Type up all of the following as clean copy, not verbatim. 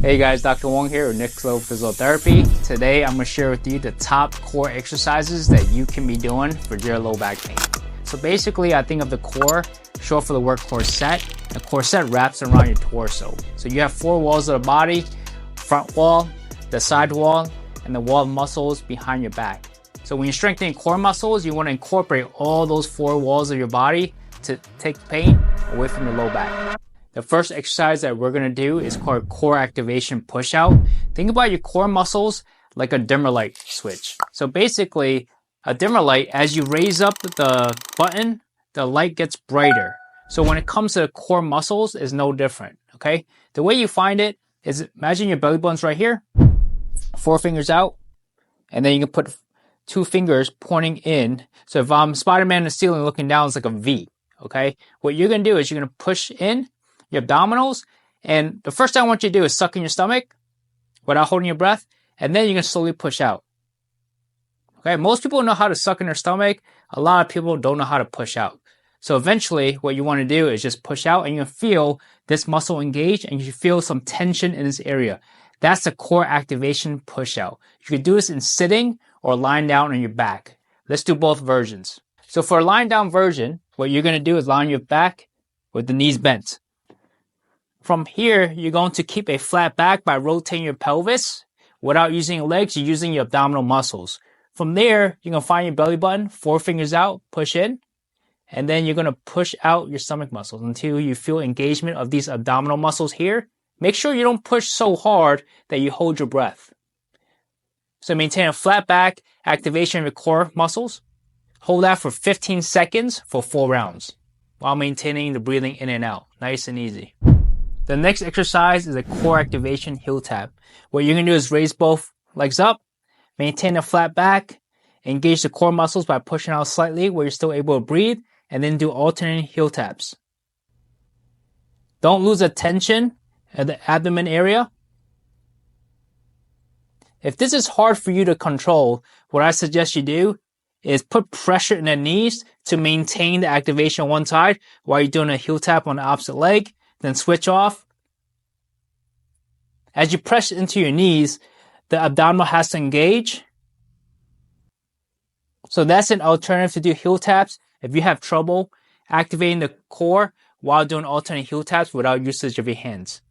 Hey guys, Dr. Wong here with Next Level Physiotherapy. Today I'm going to share with you the top core exercises that you can be doing for your low back pain. So basically, I think of the core, short for the word corset. The corset wraps around your torso. So you have four walls of the body: front wall, the side wall, and the wall muscles behind your back. So when you're strengthening core muscles, you want to incorporate all those four walls of your body to take pain away from your low back. The first exercise that we're going to do is called core activation push out. Think about your core muscles like a dimmer light switch. So basically, a dimmer light, as you raise up the button, the light gets brighter. So when it comes to the core muscles, it's no different, okay? The way you find it is, imagine your belly button's right here, 4 fingers out, and then you can put 2 fingers pointing in. So if I'm Spider-Man in the ceiling looking down, it's like a V, okay? What you're going to do is you're going to push in your abdominals, and the first thing I want you to do is suck in your stomach without holding your breath, and then you can slowly push out. Okay, most people know how to suck in their stomach. A lot of people don't know how to push out. So eventually, what you want to do is just push out, and you feel this muscle engage, and you feel some tension in this area. That's the core activation push out. You can do this in sitting or lying down on your back. Let's do both versions. So for a lying down version, what you're going to do is lie on your back with the knees bent. From here, you're going to keep a flat back by rotating your pelvis. Without using your legs, you're using your abdominal muscles. From there, you're going to find your belly button, 4 fingers out, push in, and then you're going to push out your stomach muscles until you feel engagement of these abdominal muscles here. Make sure you don't push so hard that you hold your breath. So maintain a flat back, activation of your core muscles. Hold that for 15 seconds for 4 rounds while maintaining the breathing in and out. Nice and easy. The next exercise is a core activation heel tap. What you're going to do is raise both legs up, maintain a flat back, engage the core muscles by pushing out slightly where you're still able to breathe, and then do alternating heel taps. Don't lose a tension at the abdomen area. If this is hard for you to control, what I suggest you do is put pressure in the knees to maintain the activation on one side while you're doing a heel tap on the opposite leg. Then switch off. As you press into your knees, the abdominal has to engage. So that's an alternative to do heel taps if you have trouble activating the core while doing alternate heel taps without usage of your hands.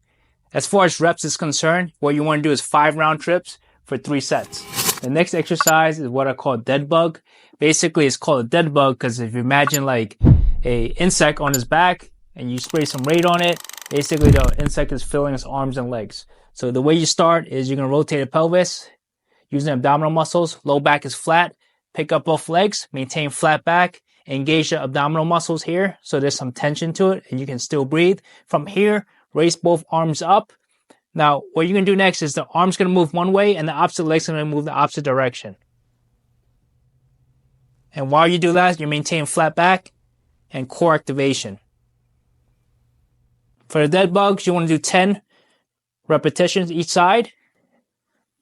As far as reps is concerned, what you want to do is 5 round trips for 3 sets. The next exercise is what I call dead bug. Basically, it's called a dead bug because if you imagine like a insect on his back, and you spray some Raid on it, basically the insect is filling its arms and legs. So the way you start is you're going to rotate the pelvis using abdominal muscles. Low back is flat. Pick up both legs, maintain flat back, engage the abdominal muscles here so there's some tension to it and you can still breathe. From here, raise both arms up. Now, what you're going to do next is the arm's going to move one way and the opposite leg's going to move the opposite direction. And while you do that, you maintain flat back and core activation. For the dead bugs, you want to do 10 repetitions each side,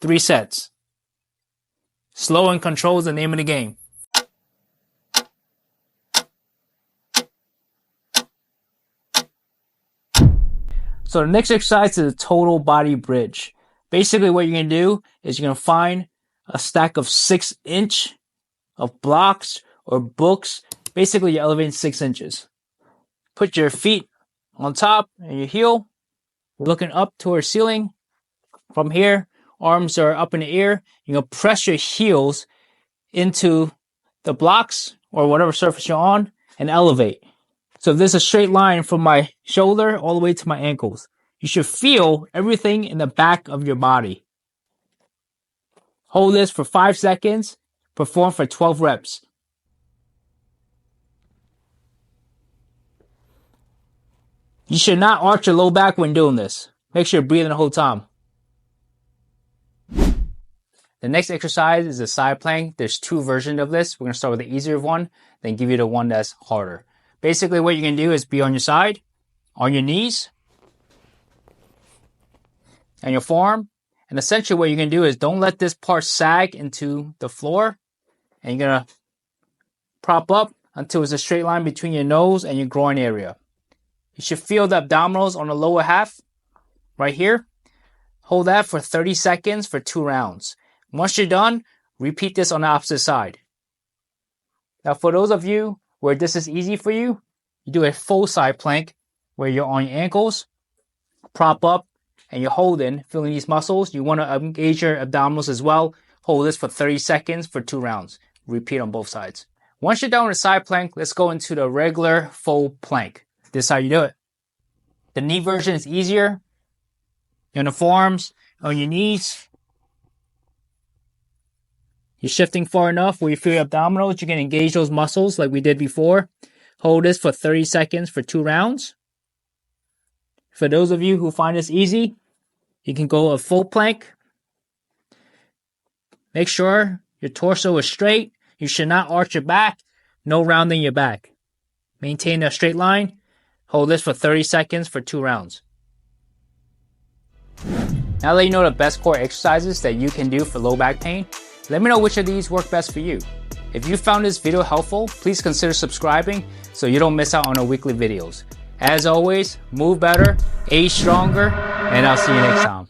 3 sets. Slow and control is the name of the game. So the next exercise is a total body bridge. Basically what you're going to do is you're going to find a stack of 6-inch of blocks or books. Basically you're elevating 6 inches. Put your feet on top and your heel, looking up towards the ceiling. From here, arms are up in the air. You're going to press your heels into the blocks or whatever surface you're on and elevate. So there's a straight line from my shoulder all the way to my ankles. You should feel everything in the back of your body. Hold this for 5 seconds. Perform for 12 reps. You should not arch your low back when doing this. Make sure you're breathing the whole time. The next exercise is a side plank. There's 2 versions of this. We're going to start with the easier one, then give you the one that's harder. Basically, what you're going to do is be on your side, on your knees, and your forearm. And essentially what you're going to do is don't let this part sag into the floor. And you're going to prop up until it's a straight line between your nose and your groin area. You should feel the abdominals on the lower half, right here. Hold that for 30 seconds for 2 rounds. Once you're done, repeat this on the opposite side. Now for those of you where this is easy for you, you do a full side plank where you're on your ankles, prop up, and you're holding, feeling these muscles. You want to engage your abdominals as well. Hold this for 30 seconds for 2 rounds. Repeat on both sides. Once you're done with the side plank, let's go into the regular full plank. This is how you do it. The knee version is easier. You're on the forearms, on your knees. You're shifting far enough where you feel your abdominals. You can engage those muscles like we did before. Hold this for 30 seconds for 2 rounds. For those of you who find this easy, you can go a full plank. Make sure your torso is straight. You should not arch your back. No rounding your back. Maintain a straight line. Hold this for 30 seconds for 2 rounds. Now that you know the best core exercises that you can do for low back pain, let me know which of these work best for you. If you found this video helpful, please consider subscribing so you don't miss out on our weekly videos. As always, move better, age stronger, and I'll see you next time.